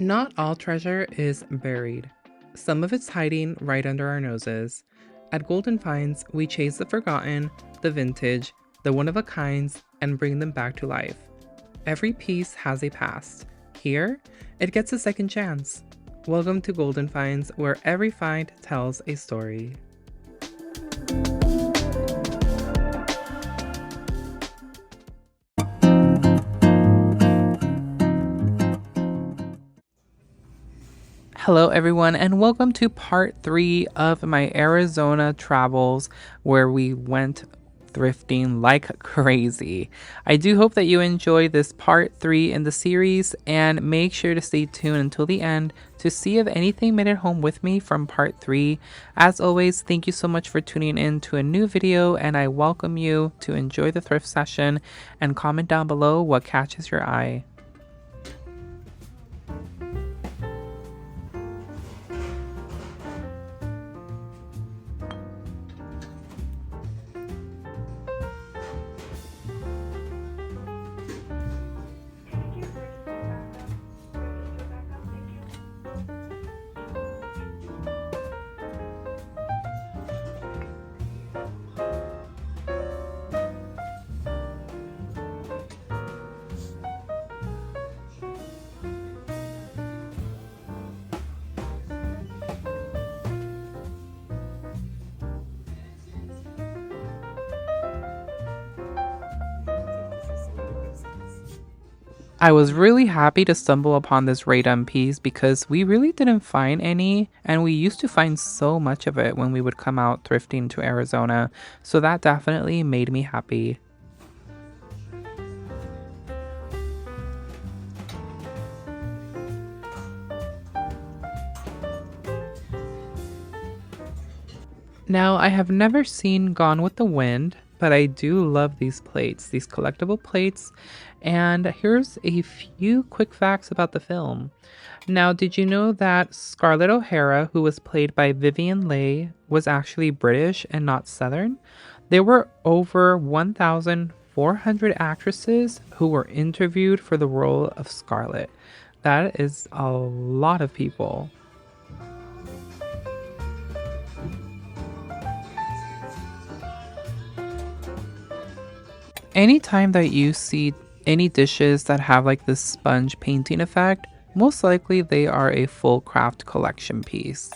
Not all treasure is buried. Some of it's hiding right under our noses. At Golden Finds, we chase the forgotten, the vintage, the one-of-a-kinds, and bring them back to life. Every piece has a past. Here, it gets a second chance. Welcome to Golden Finds, where every find tells a story. Hello everyone, and welcome to part 3 of my Arizona travels, where we went thrifting like crazy. I do hope that you enjoy this part 3 in the series, and make sure to stay tuned until the end to see if anything made it home with me from part 3. As always, thank you so much for tuning in to a new video, and I welcome you to enjoy the thrift session and comment down below what catches your eye. I was really happy to stumble upon this radon piece because we really didn't find any, and we used to find so much of it when we would come out thrifting to Arizona, so that definitely made me happy. Now, I have never seen Gone with the Wind, but I do love these plates, these collectible plates. And here's a few quick facts about the film. Now, did you know that Scarlett O'Hara, who was played by Vivien Leigh, was actually British and not Southern? There were over 1,400 actresses who were interviewed for the role of Scarlett. That is a lot of people. Anytime that you see any dishes that have like this sponge painting effect, most likely they are a full craft collection piece.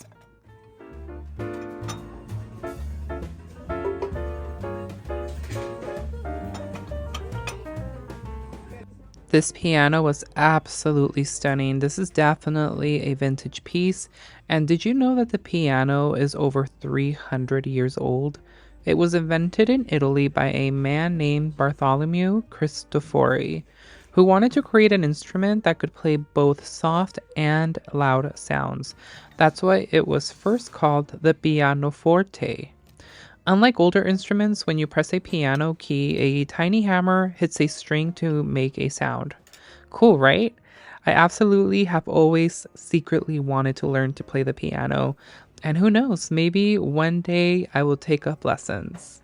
This piano was absolutely stunning. This is definitely a vintage piece. And did you know that the piano is over 300 years old? It was invented in Italy by a man named Bartholomew Cristofori, who wanted to create an instrument that could play both soft and loud sounds. That's why it was first called the pianoforte. Unlike older instruments, when you press a piano key, a tiny hammer hits a string to make a sound. Cool, right? I absolutely have always secretly wanted to learn to play the piano. And who knows, maybe one day I will take up lessons.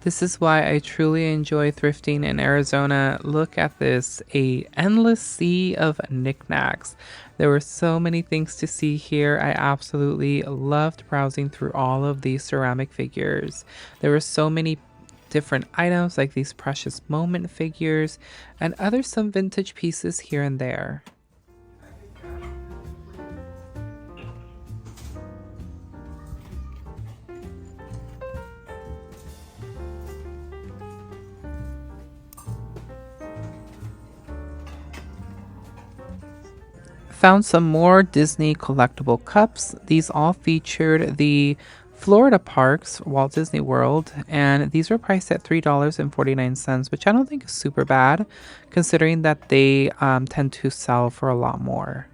This is why I truly enjoy thrifting in Arizona. Look at this, a endless sea of knickknacks. There were so many things to see here. I absolutely loved browsing through all of these ceramic figures. There were so many different items like these precious moment figures and some vintage pieces here and there. Found some more Disney collectible cups. These all featured the Florida Parks, Walt Disney World, and these were priced at $3.49, which I don't think is super bad, considering that they tend to sell for a lot more.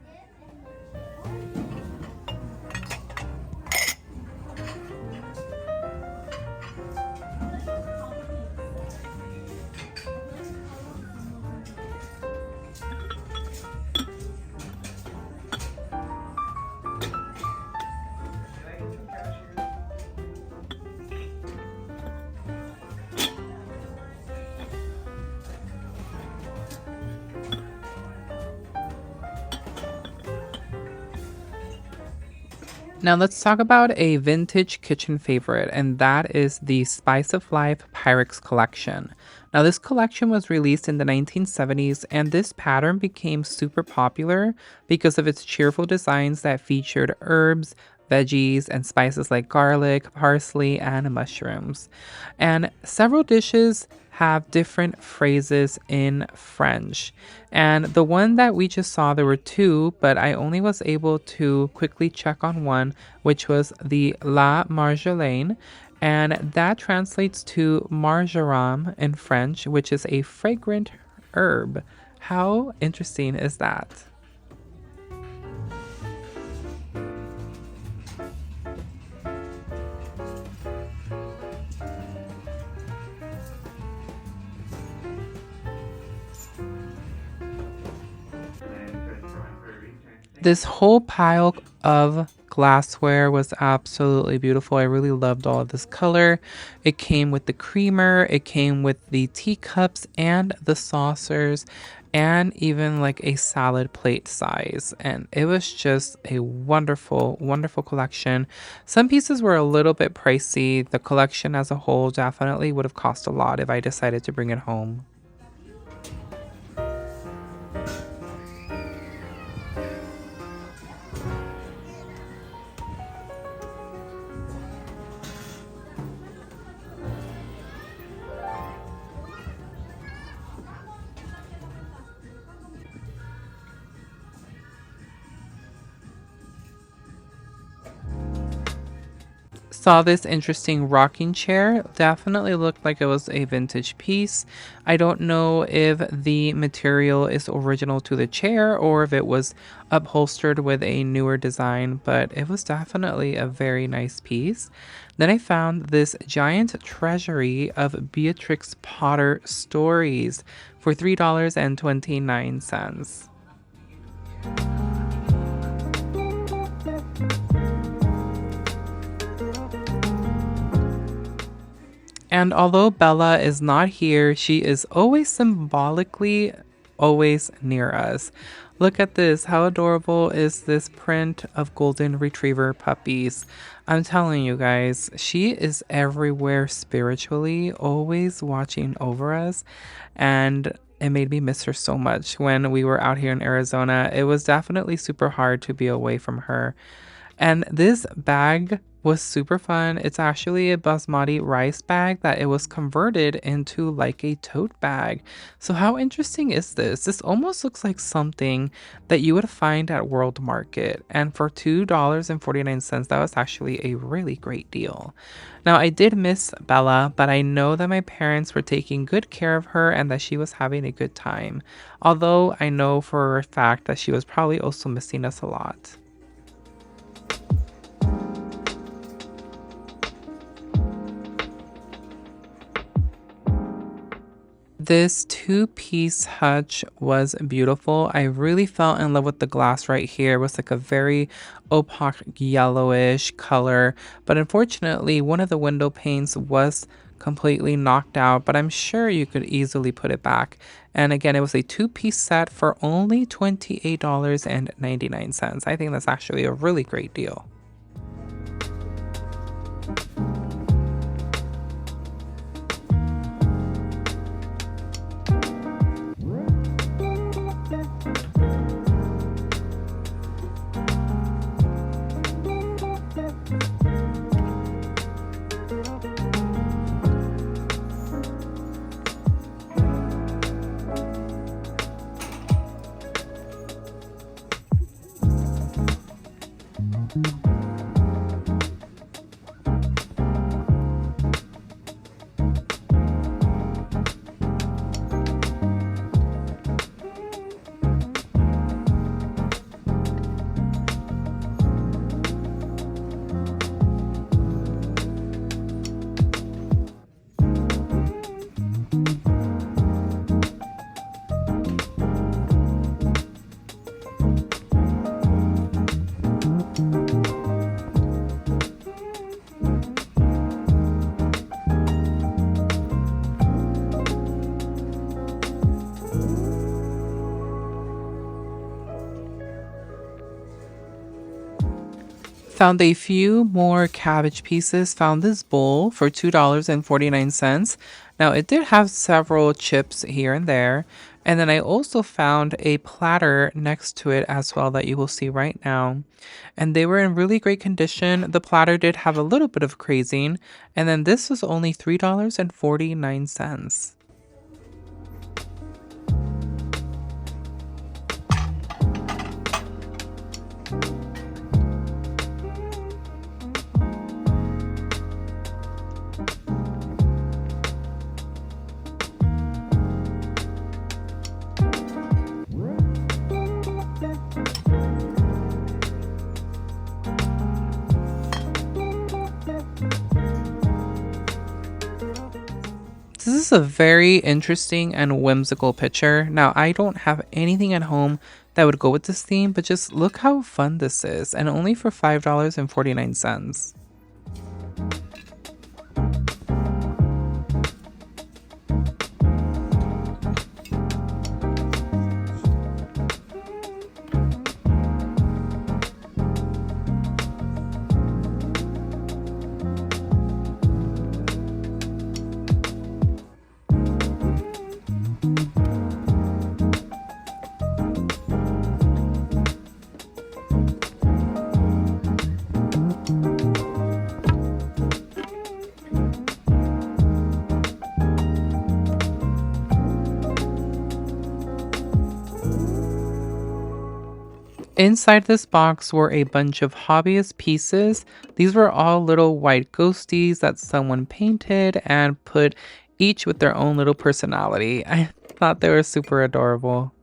Now let's talk about a vintage kitchen favorite, and that is the Spice of Life Pyrex collection. Now this collection was released in the 1970s, and this pattern became super popular because of its cheerful designs that featured herbs, veggies, and spices like garlic, parsley, and mushrooms. And several dishes have different phrases in French. And the one that we just saw, there were two, but I only was able to quickly check on one, which was the La Marjolaine. And that translates to marjoram in French, which is a fragrant herb. How interesting is that? This whole pile of glassware was absolutely beautiful. I really loved all of this color. It came with the creamer, it came with the teacups and the saucers, and even like a salad plate size. And it was just a wonderful, wonderful collection. Some pieces were a little bit pricey. The collection as a whole definitely would have cost a lot if I decided to bring it home. Saw this interesting rocking chair. Definitely looked like it was a vintage piece. I don't know if the material is original to the chair or if it was upholstered with a newer design, but it was definitely a very nice piece. Then I found this giant treasury of Beatrix Potter stories for $3.29. And although Bella is not here, she is always symbolically always near us. Look at this. How adorable is this print of golden retriever puppies? I'm telling you guys, she is everywhere spiritually, always watching over us. And it made me miss her so much when we were out here in Arizona. It was definitely super hard to be away from her. And this bag was super fun. It's actually a basmati rice bag that it was converted into like a tote bag. So how interesting is this? This almost looks like something that you would find at World Market. And for $2.49, that was actually a really great deal. Now, I did miss Bella, but I know that my parents were taking good care of her and that she was having a good time. Although I know for a fact that she was probably also missing us a lot. This two-piece hutch was beautiful. I really fell in love with the glass right here. It was like a very opaque yellowish color, but unfortunately, one of the window panes was completely knocked out, but I'm sure you could easily put it back. And again, it was a two-piece set for only $28.99. I think that's actually a really great deal. Found a few more cabbage pieces. Found this bowl for $2.49. Now, it did have several chips here and there. And then I also found a platter next to it as well that you will see right now. And they were in really great condition. The platter did have a little bit of crazing. And then this was only $3.49. This is a very interesting and whimsical picture. Now, I don't have anything at home that would go with this theme, but just look how fun this is, and only for $5.49. Inside this box were a bunch of hobbyist pieces. These were all little white ghosties that someone painted and put each with their own little personality. I thought they were super adorable.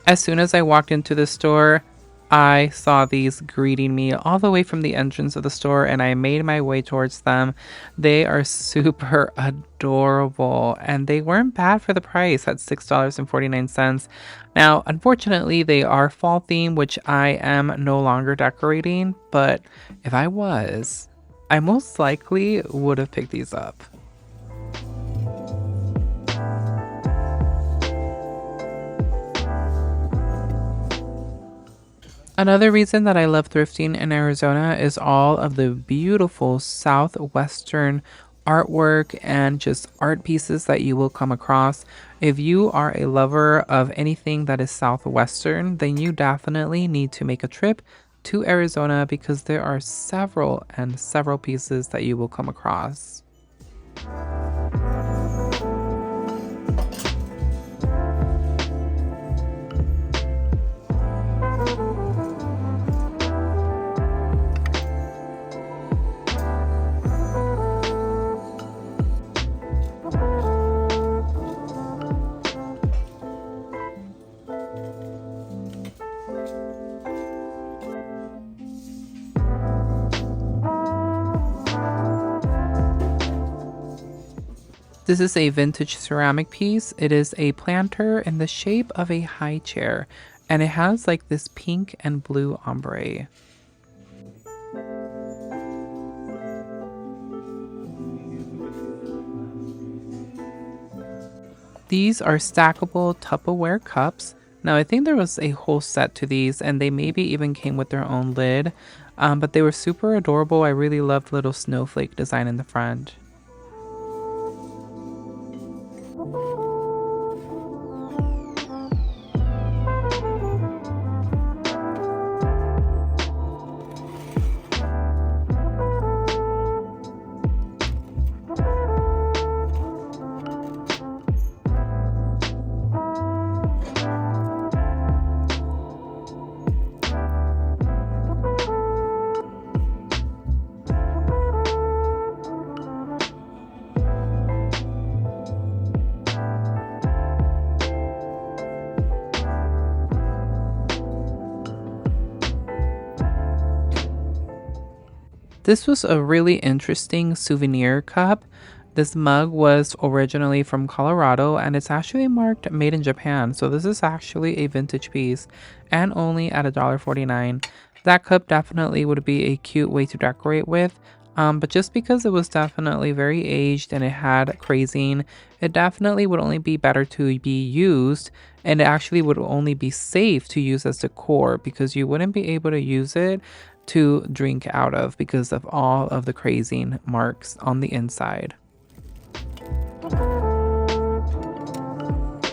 As soon as I walked into the store, I saw these greeting me all the way from the entrance of the store, and I made my way towards them. They are super adorable, and they weren't bad for the price at $6.49. Now, unfortunately, they are fall themed, which I am no longer decorating, but if I was, I most likely would have picked these up. Another reason that I love thrifting in Arizona is all of the beautiful southwestern artwork and just art pieces that you will come across. If you are a lover of anything that is southwestern, then you definitely need to make a trip to Arizona because there are several and several pieces that you will come across. This is a vintage ceramic piece. It is a planter in the shape of a high chair, and it has like this pink and blue ombre. These are stackable Tupperware cups. Now, I think there was a whole set to these, and they maybe even came with their own lid, but they were super adorable. I really loved the little snowflake design in the front. This was a really interesting souvenir cup. This mug was originally from Colorado and it's actually marked made in Japan. So this is actually a vintage piece and only at $1.49. That cup definitely would be a cute way to decorate with. But just because it was definitely very aged and it had crazing, it definitely would only be better to be used, and it actually would only be safe to use as decor because you wouldn't be able to use it to drink out of because of all of the crazing marks on the inside. You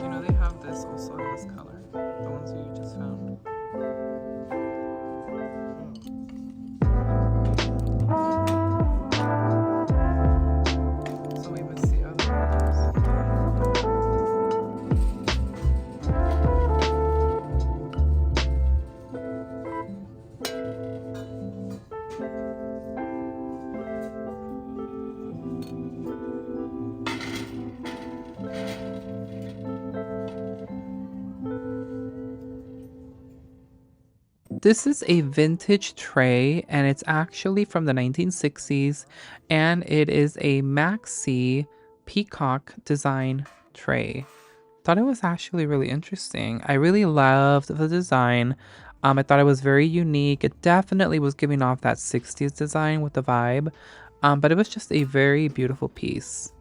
know, they have this also in this color, the ones you just found. So we missed the other This is a vintage tray and it's actually from the 1960s and it is a maxi peacock design tray. Thought it was actually really interesting. I really loved the design. I thought it was very unique. It definitely was giving off that 60s design with the vibe. But it was just a very beautiful piece.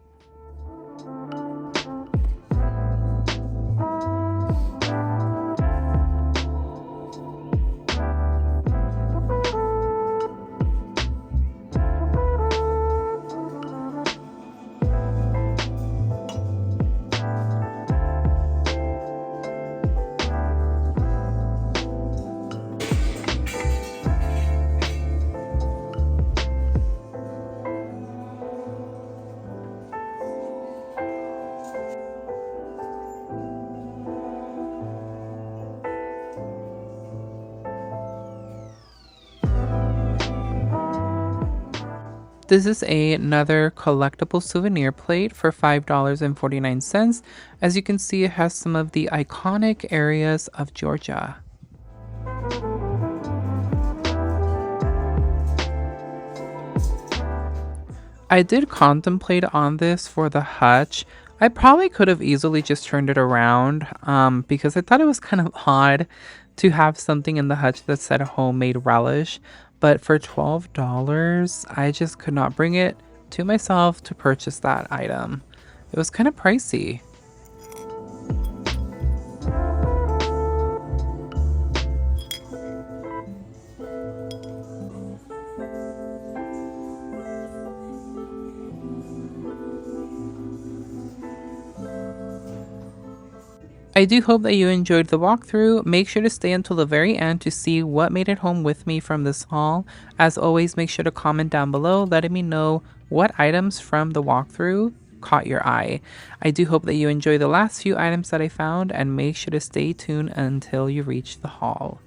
This is another collectible souvenir plate for $5.49. As you can see, it has some of the iconic areas of Georgia. I did contemplate on this for the hutch. I probably could have easily just turned it around because I thought it was kind of odd to have something in the hutch that said homemade relish. But for $12, I just could not bring it to myself to purchase that item. It was kind of pricey. I do hope that you enjoyed the walkthrough. Make sure to stay until the very end to see what made it home with me from this haul. As always, make sure to comment down below letting me know what items from the walkthrough caught your eye. I do hope that you enjoy the last few items that I found, and make sure to stay tuned until you reach the haul.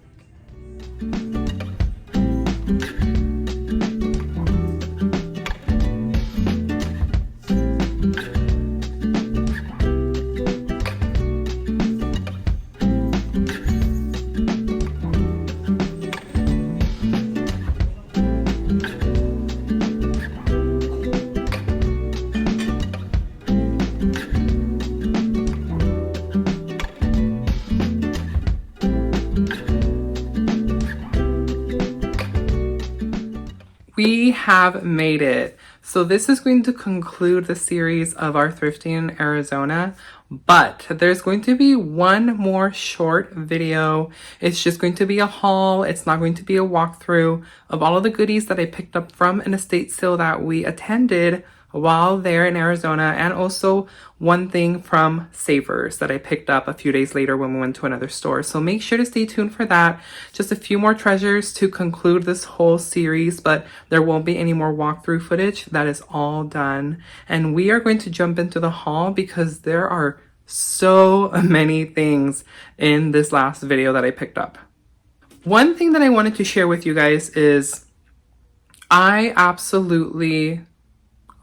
We have made it. So this is going to conclude the series of our thrifting in Arizona, but there's going to be one more short video. It's just going to be a haul. It's not going to be a walkthrough of all of the goodies that I picked up from an estate sale that we attended while there in Arizona, and also one thing from Savers that I picked up a few days later when we went to another store. So make sure to stay tuned for that. Just a few more treasures to conclude this whole series, but there won't be any more walkthrough footage. That is all done. And we are going to jump into the haul because there are so many things in this last video that I picked up. One thing that I wanted to share with you guys is I absolutely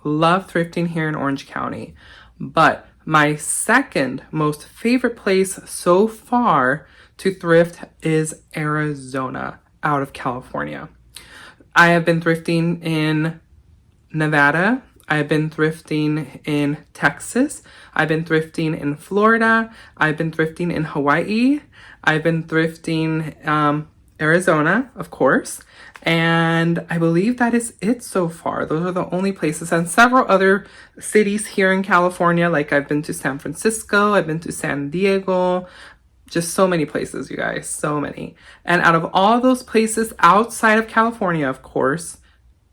love thrifting here in Orange County, but my second most favorite place so far to thrift is Arizona, out of California. I have been thrifting in Nevada. I've been thrifting in Texas. I've been thrifting in Florida. I've been thrifting in Hawaii. I've been thrifting Arizona, of course. And I believe that is it so far. Those are the only places, and several other cities here in California. Like I've been to San Francisco, I've been to San Diego, just so many places, you guys, so many. And out of all those places outside of California, of course,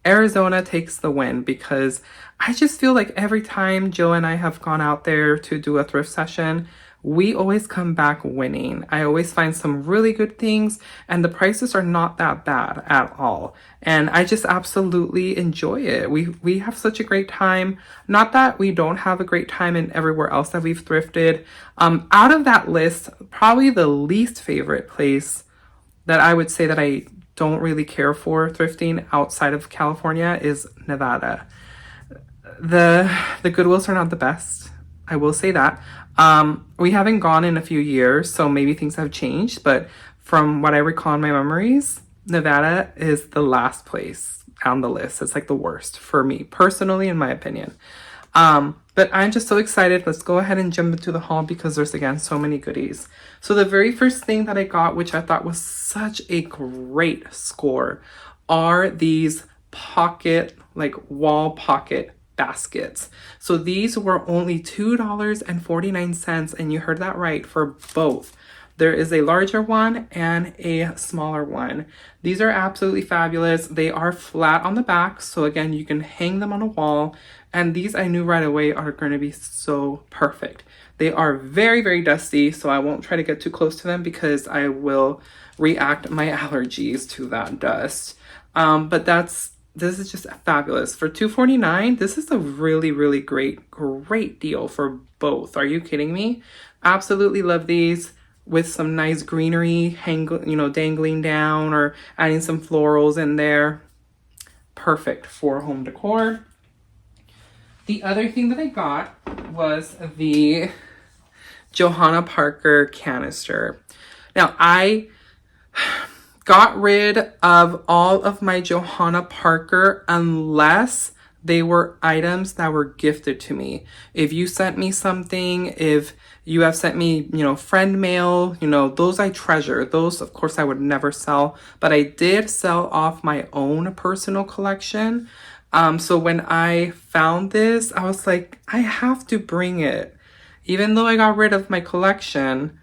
Arizona takes the win, because I just feel like every time Joe and I have gone out there to do a thrift session, we always come back winning. I always find some really good things, and the prices are not that bad at all. And I just absolutely enjoy it. We have such a great time. Not that we don't have a great time in everywhere else that we've thrifted. Out of that list, probably the least favorite place that I would say that I don't really care for thrifting outside of California is Nevada. The Goodwills are not the best. I will say that. We haven't gone in a few years, so maybe things have changed, but from what I recall in my memories, Nevada is the last place on the list. It's like the worst for me, personally, in my opinion. But I'm just so excited. Let's go ahead and jump into the haul, because there's, again, so many goodies. So the very first thing that I got, which I thought was such a great score, are these pocket, like wall pocket baskets. So these were only $2.49, and you heard that right, for both. There is a larger one and a smaller one. These are absolutely fabulous. They are flat on the back, so again, you can hang them on a wall, and these I knew right away are going to be so perfect. They are very, very dusty, so I won't try to get too close to them because I will react my allergies to that dust. But this is just fabulous. For $2.49, this is a really, really great deal for both. Are you kidding me? Absolutely love these, with some nice greenery dangling down, or adding some florals in there. Perfect for home decor. The other thing that I got was the Johanna Parker canister. Now, I got rid of all of my Johanna Parker unless they were items that were gifted to me. If you sent me something, if you have sent me, friend mail, those I treasure. Those, of course, I would never sell, but I did sell off my own personal collection. So when I found this, I was like, I have to bring it. Even though I got rid of my collection,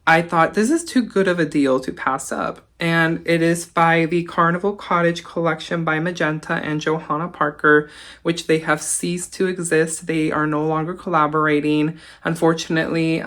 I thought this is too good of a deal to pass up. And it is by the Carnival Cottage collection by Magenta and Johanna Parker, which they have ceased to exist. They are no longer collaborating. Unfortunately,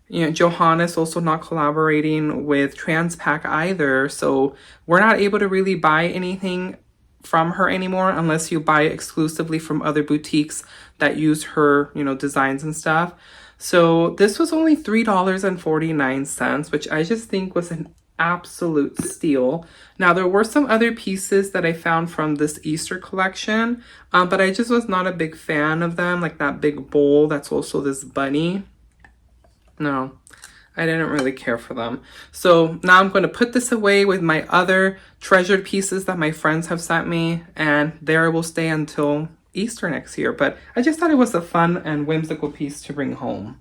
Johanna is also not collaborating with Transpac either. So we're not able to really buy anything from her anymore unless you buy exclusively from other boutiques that use her, designs and stuff. So this was only $3.49, which I just think was an absolute steal. Now, there were some other pieces that I found from this Easter collection, but I just was not a big fan of them, like that big bowl that's also this bunny. No, I didn't really care for them. So now I'm going to put this away with my other treasured pieces that my friends have sent me, and there it will stay until Easter next year. But I just thought it was a fun and whimsical piece to bring home.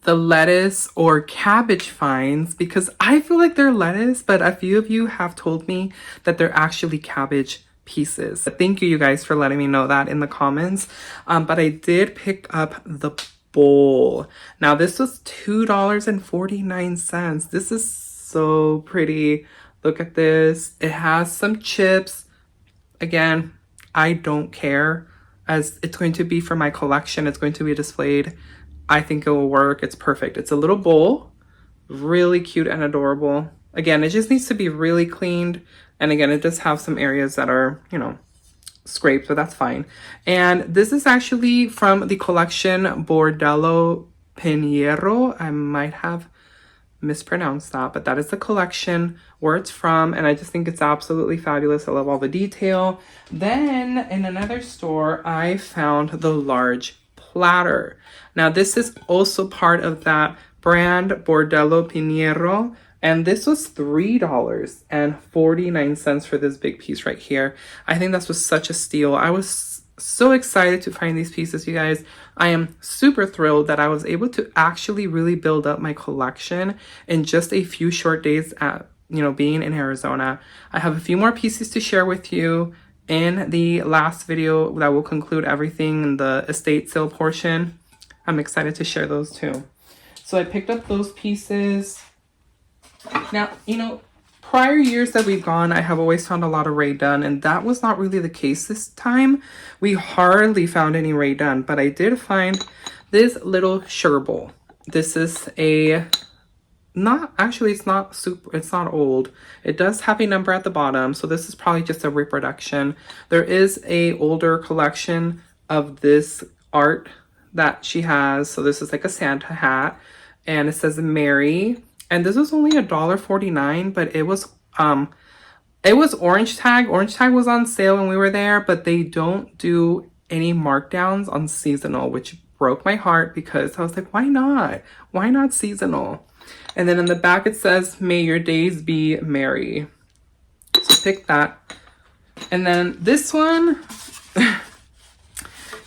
The lettuce or cabbage finds, because I feel like they're lettuce, but a few of you have told me that they're actually cabbage pieces. Thank you guys for letting me know that in the comments. But I did pick up the bowl. Now this was $2.49. This is so pretty. Look at this. It has some chips. Again, I don't care, as it's going to be for my collection. It's going to be displayed. I think it will work. It's perfect. It's a little bowl, really cute and adorable. Again, it just needs to be really cleaned. And again, it does have some areas that are, scraped, but that's fine. And this is actually from the collection Bordello Pinro. I might have mispronounced that, but that is the collection where it's from, and I just think it's absolutely fabulous. I love all the detail. Then in another store, I found the large platter. Now this is also part of that brand Bordello Pinro, and this was $3.49 for this big piece right here. I think that was such a steal. I was so excited to find these pieces, you guys. I am super thrilled that I was able to actually really build up my collection in just a few short days at, you know, being in Arizona. I have a few more pieces to share with you in the last video that will conclude everything in the estate sale portion. I'm excited to share those too. So I picked up those pieces. Now, you know, prior years that we've gone, I have always found a lot of Rae Dunn, and that was not really the case this time. We hardly found any Rae Dunn, but I did find this little sugar bowl. This is a, not, actually it's not super, it's not old. It does have a number at the bottom, so this is probably just a reproduction. There is a older collection of this art that she has. So this is like a Santa hat, and it says Mary. And this was only $1.49, but it was orange tag. Orange tag was on sale when we were there, but they don't do any markdowns on seasonal, which broke my heart because I was like, why not? Why not seasonal? And then in the back it says, may your days be merry. So pick that. And then this one,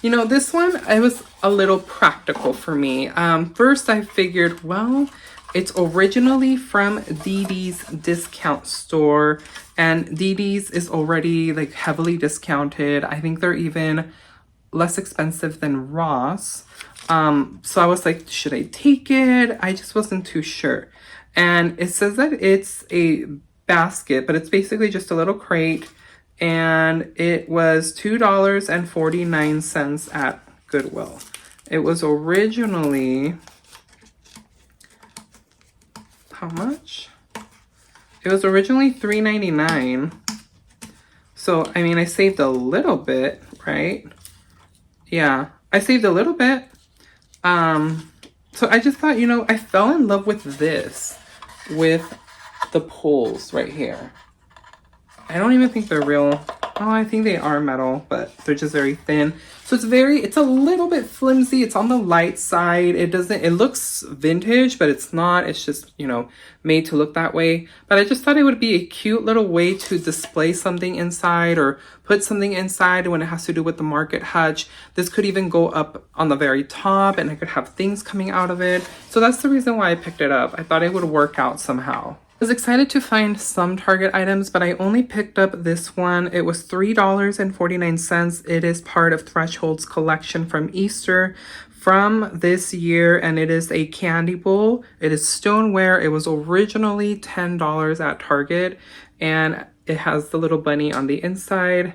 you know, this one, it was a little practical for me. First I figured, well, it's originally from Dee Dee's discount store, and Dee Dee's is already like heavily discounted. I think they're even less expensive than Ross. So I was like, should I take it? I just wasn't too sure. And it says that it's a basket, but it's basically just a little crate, and it was $2.49 at Goodwill. It was originally, how much? It was originally $3.99. So, I mean, I saved a little bit, right? Yeah, I saved a little bit. So I just thought, you know, I fell in love with this, with the poles right here. I don't even think they're real. Oh, I think they are metal, but they're just very thin. So it's a little bit flimsy. It's on the light side. It looks vintage, but it's not. It's just, you know, made to look that way. But I just thought it would be a cute little way to display something inside or put something inside when it has to do with the market hutch. This could even go up on the very top, and I could have things coming out of it. So that's the reason why I picked it up. I thought it would work out somehow. I was excited to find some Target items, but I only picked up this one. It was $3.49. It is part of Threshold's collection from Easter from this year, and it is a candy bowl. It is stoneware. It was originally $10 at Target, and it has the little bunny on the inside.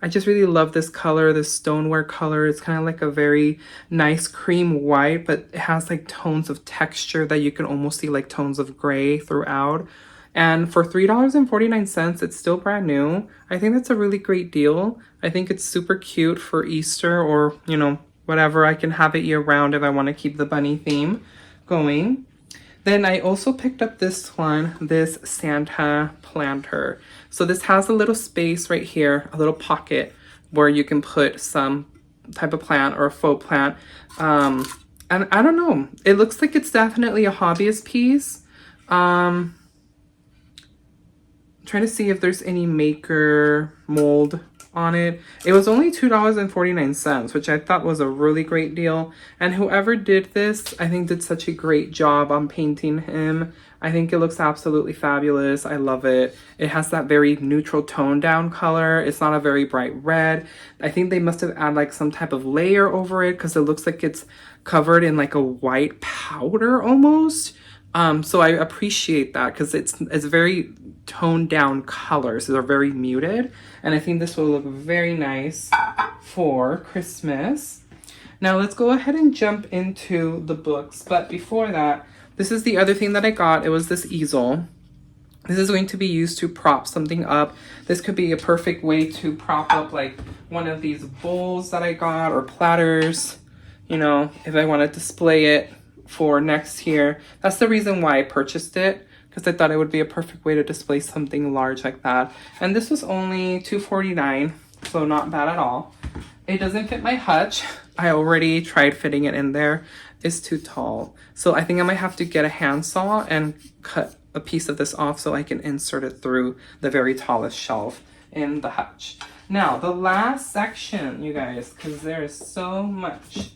I just really love this color, this stoneware color. It's kind of like a very nice cream white, but it has like tones of texture that you can almost see like tones of gray throughout. And for $3.49, it's still brand new. I think that's a really great deal. I think it's super cute for Easter or, you know, whatever. I can have it year round if I want to keep the bunny theme going. Then I also picked up this one, this Santa planter. So this has a little space right here, a little pocket where you can put some type of plant or a faux plant. And I don't know, it looks like it's definitely a hobbyist piece. Trying to see if there's any maker mold on it. It was only $2.49, which I thought was a really great deal. And whoever did this, I think did such a great job on painting him. I think it looks absolutely fabulous. I love it. It has that very neutral toned down color. It's not a very bright red. I think they must have added like some type of layer over it because it looks like it's covered in like a white powder almost. So I appreciate that because it's very toned down colors. They're very muted, and I think this will look very nice for Christmas. Now let's go ahead and jump into the books, but before that, this is the other thing that I got. It was this easel. This is going to be used to prop something up. This could be a perfect way to prop up like one of these bowls that I got or platters, you know, if I want to display it for next year. That's the reason why I purchased it, because I thought it would be a perfect way to display something large like that. And this was only $2.49, so not bad at all. It doesn't fit my hutch. I already tried fitting it in there. It's too tall. So I think I might have to get a handsaw and cut a piece of this off so I can insert it through the very tallest shelf. in the hutch. Now, the last section, you guys, because there is so much,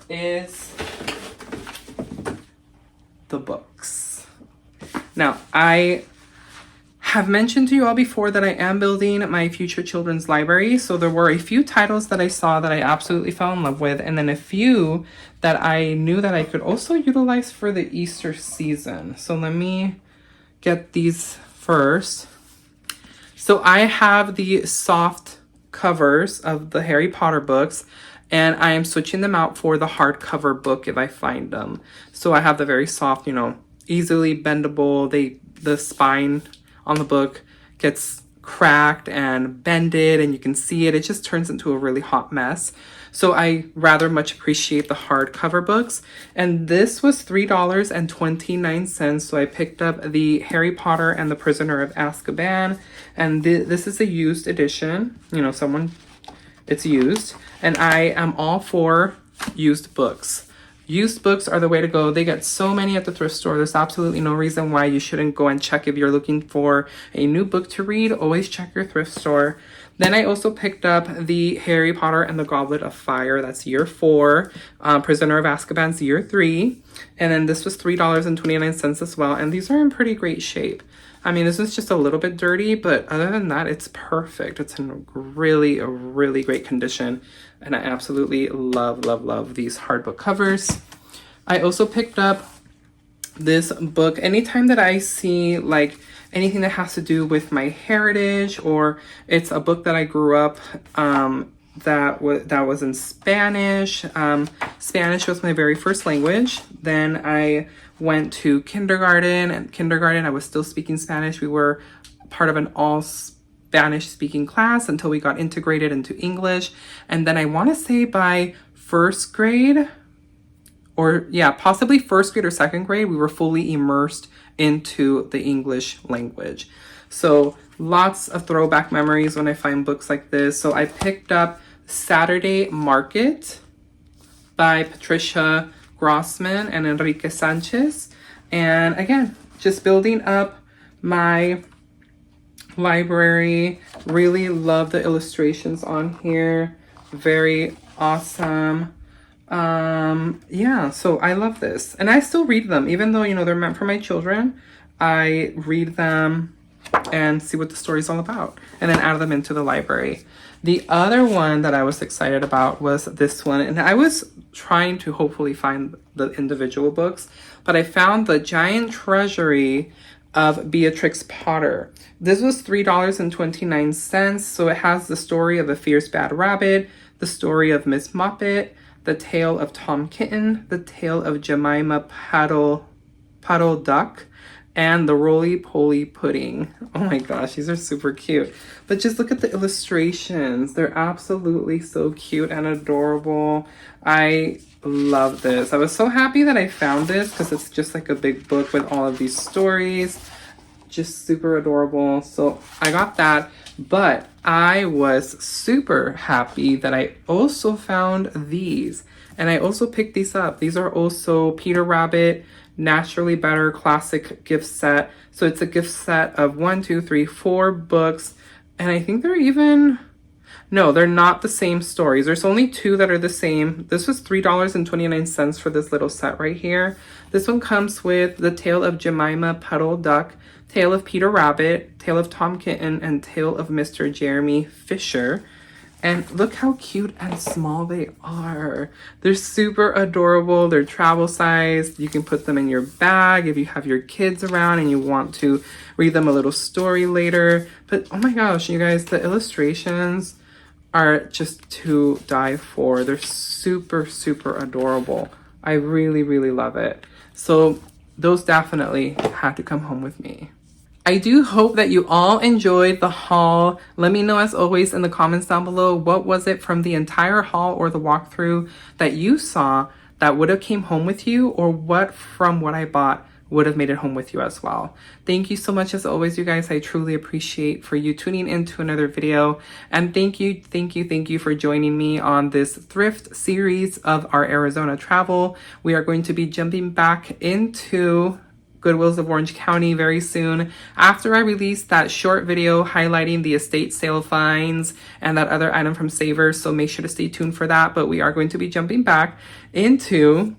is the books. Now, I have mentioned to you all before that I am building my future children's library. So there were a few titles that I saw that I absolutely fell in love with, and then a few that I knew that I could also utilize for the Easter season. So let me get these first. So I have the soft covers of the Harry Potter books, and I am switching them out for the hardcover book if I find them. So I have the very soft, you know, easily bendable. The spine on the book gets cracked and bended, and you can see it. It just turns into a really hot mess. So I rather much appreciate the hardcover books. And this was $3.29. So I picked up the Harry Potter and the Prisoner of Azkaban. And this is a used edition. You know, it's used. And I am all for used books. Used books are the way to go. They get so many at the thrift store. There's absolutely no reason why you shouldn't go and check if you're looking for a new book to read. Always check your thrift store. Then I also picked up the Harry Potter and the Goblet of Fire. That's year 4. Prisoner of Azkaban's year 3. And then this was $3.29 as well. And these are in pretty great shape. I mean, this is just a little bit dirty, but other than that, it's perfect. It's in really, really great condition. And I absolutely love these hardbook covers. I also picked up this book. Anytime that I see like anything that has to do with my heritage, or it's a book that I grew up that was in Spanish. Spanish was my very first language. Then I went to kindergarten, and kindergarten I was still speaking Spanish. We were part of an all Spanish speaking class until we got integrated into English. And then I want to say by first grade, or yeah, possibly first grade or second grade, we were fully immersed into the English language. So lots of throwback memories when I find books like this. So I picked up Saturday Market by Patricia Grossman and Enrique Sanchez. And again, just building up my library. Really love the illustrations on here. Very awesome. Yeah, so I love this. And I still read them, even though, you know, they're meant for my children. I read them and see what the story's all about, and then add them into the library. The other one that I was excited about was this one, and I was trying to hopefully find the individual books, but I found the Giant Treasury of Beatrix Potter. This was $3.29, so it has the story of a fierce bad rabbit, the story of Miss Muppet, the tale of Tom Kitten, the tale of Jemima Puddle Duck, and the roly-poly pudding. Oh my gosh, these are super cute. But just look at the illustrations. They're absolutely so cute and adorable. I love this. I was so happy that I found this because it's just like a big book with all of these stories. Just super adorable. So I got that, but I was super happy that I also found these. And I also picked these up. These are also Peter Rabbit Naturally Better Classic gift set. So it's a gift set of 4 books. And I think they're even... No, they're not the same stories. There's only 2 that are the same. This was $3.29 for this little set right here. This one comes with the Tale of Jemima Puddle Duck, Tale of Peter Rabbit, Tale of Tom Kitten, and Tale of Mr. Jeremy Fisher. And look how cute and small they are. They're super adorable. They're travel sized. You can put them in your bag if you have your kids around and you want to read them a little story later. But oh my gosh, you guys, the illustrations are just to die for. They're super adorable. I really love it. So those definitely had to come home with me. I do hope that you all enjoyed the haul. Let me know, as always, in the comments down below, what was it from the entire haul or the walkthrough that you saw that would have came home with you, or what from what I bought would have made it home with you as well. Thank you so much, as always, you guys. I truly appreciate for you tuning into another video. And thank you for joining me on this thrift series of our Arizona travel. We are going to be jumping back into Goodwills of Orange County very soon after I release that short video highlighting the estate sale finds and that other item from Savers. So make sure to stay tuned for that. But we are going to be jumping back into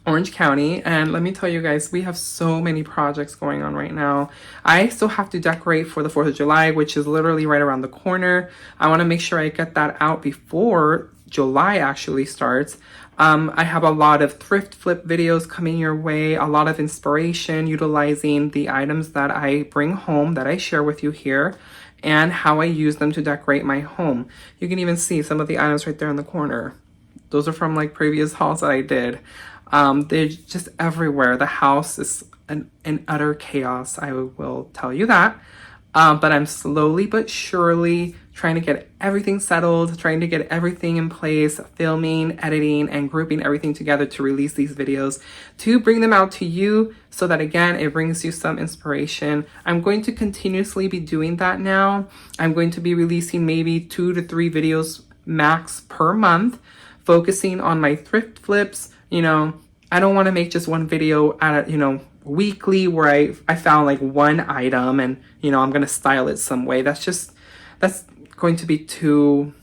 Orange County, and let me tell you guys, we have so many projects going on right now. I still have to decorate for the 4th of July, which is literally right around the corner. I want to make sure I get that out before July actually starts. I have a lot of thrift flip videos coming your way, a lot of inspiration utilizing the items that I bring home that I share with you here and how I use them to decorate my home. You can even see some of the items right there in the corner. Those are from like previous hauls that I did. They're just everywhere. The house is an utter chaos, I will tell you that. But I'm slowly but surely trying to get everything settled, trying to get everything in place, filming, editing, and grouping everything together to release these videos, to bring them out to you so that, again, it brings you some inspiration. I'm going to continuously be doing that now. I'm going to be releasing maybe 2 to 3 videos max per month, focusing on my thrift flips. You know, I don't want to make just one video at a, weekly where I found like one item and, I'm going to style it some way. That's going to be too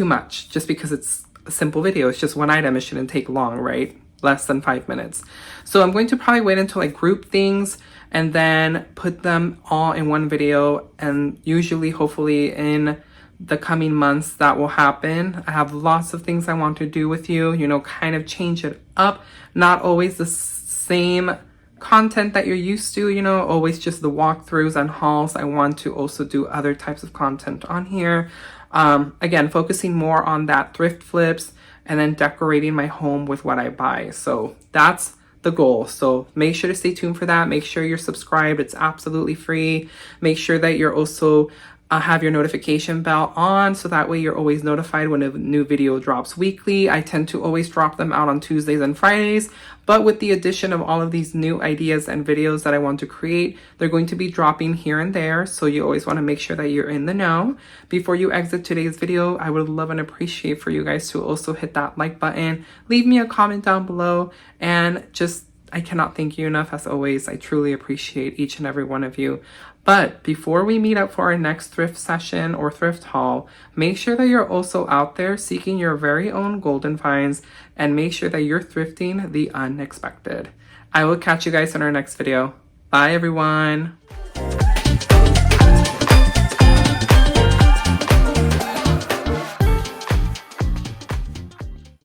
much just because it's a simple video. It's just one item. It shouldn't take long, right? Less than 5 minutes. So I'm going to probably wait until I group things and then put them all in one video, and usually, hopefully in the coming months that will happen. I have lots of things I want to do with you, kind of change it up. Not always the same content that you're used to, always just the walkthroughs and hauls. I want to also do other types of content on here. Again, focusing more on that thrift flips and then decorating my home with what I buy. So that's the goal. So make sure to stay tuned for that. Make sure you're subscribed. It's absolutely free. Make sure that you're also have your notification bell on so that way you're always notified when a new video drops weekly. I tend to always drop them out on Tuesdays and Fridays, but with the addition of all of these new ideas and videos that I want to create, they're going to be dropping here and there. So you always want to make sure that you're in the know. Before you exit today's video, I would love and appreciate for you guys to also hit that like button, leave me a comment down below, and I cannot thank you enough. As always, I truly appreciate each and every one of you. But before we meet up for our next thrift session or thrift haul, make sure that you're also out there seeking your very own golden finds, and make sure that you're thrifting the unexpected. I will catch you guys in our next video. Bye, everyone.